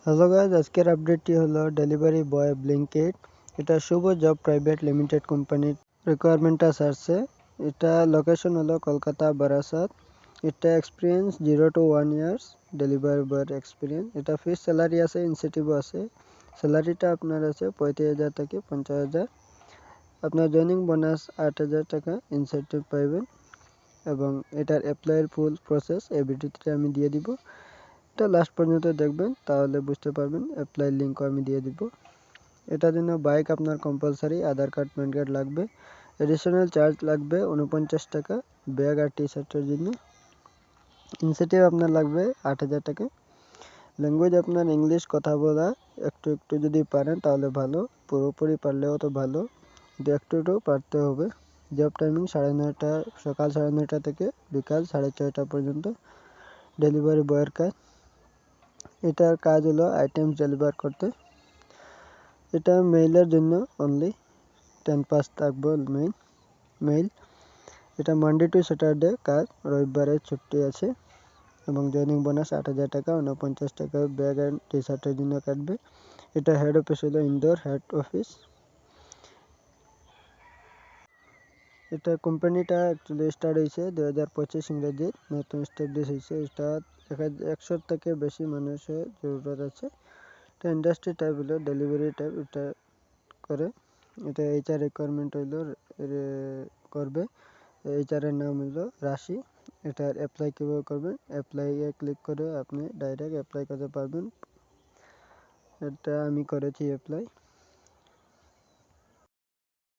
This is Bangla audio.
হ্যালো গাইজ, আজকের আপডেটটি হলো ডেলিভারি বয় ব্লিঙ্কিট। এটা শুভ জব প্রাইভেট লিমিটেড কোম্পানির রিকোয়ারমেন্টটা সারছে। এটা লোকেশন হলো কলকাতা বারাসাত। এটা এক্সপিরিয়েন্স 0 to 1 ইয়ার্স ডেলিভারি বয়ের এক্সপিরিয়েন্স। এটা ফিক্স স্যালারি আছে, ইনসেন্টিভও আছে। স্যালারিটা আপনার আছে 35,000 থেকে 50,000। আপনার জয়নিং বোনাস 8,000 টাকা ইনসেন্টিভ পাইবেন। এবং এটার অ্যাপ্লাইয়ের ফুল প্রসেস এই ভিডিওতে আমি দিয়ে দিব। এটা লাস্ট পর্যন্ত দেখবেন, তাহলে বুঝতে পারবেন। অ্যাপ্লাই লিঙ্কও আমি দিয়ে দিব। এটার জন্য বাইক আপনার কম্পালসারি, আধার কার্ড, প্যান কার্ড লাগবে। এডিশনাল চার্জ লাগবে 49 টাকা ব্যাগ আর টি শার্টের জন্য। ইনসেন্টিভ আপনার লাগবে 8,000 টাকা। ল্যাঙ্গুয়েজ আপনার ইংলিশ, কথা বলা একটু একটু যদি পারেন তাহলে ভালো, পুরোপুরি পারলেও তো ভালো, কিন্তু একটু একটু পারতে হবে। জব টাইমিং 9:30, সকাল 9:30 থেকে বিকাল 6:30 পর্যন্ত। ডেলিভারি বয়ের কাজ। এটার কাজ হলো আইটেম ডেলিভার করতে। এটা মেইলের জন্য অনলি 10 পাস থাকবে মেইল। এটা মানডে টু স্যাটারডে কাজ, রবিবারে ছুটি আছে। এবং জয়নিং বোনাস 8,000 টাকা, 49 টাকা ব্যাগ অ্যান্ড টি শার্টের জন্য কাটবে। এটা হেড অফিস হলো ইন্দোর হেড অফিস। এটা কোম্পানিটা অ্যাকচুয়ালি স্টার্ট হয়েছে 2025 ইংরেজি, নতুন এস্টাবলিশ হয়েছে। এটা 100 থেকে বেশি মানুষের জরুরত আছে। এটা ইন্ডাস্ট্রি টাইপ হলো ডেলিভারি টাইপ এটা করে। এটা এইচআর রিকোয়ারমেন্ট হইলো করবে। এইচআরের নাম হইলো রাশি। এটার অ্যাপ্লাই কীভাবে করবেন, অ্যাপ্লাইয়ে ক্লিক করে আপনি ডাইরেক্ট অ্যাপ্লাই করতে পারবেন। এটা আমি করেছি অ্যাপ্লাই।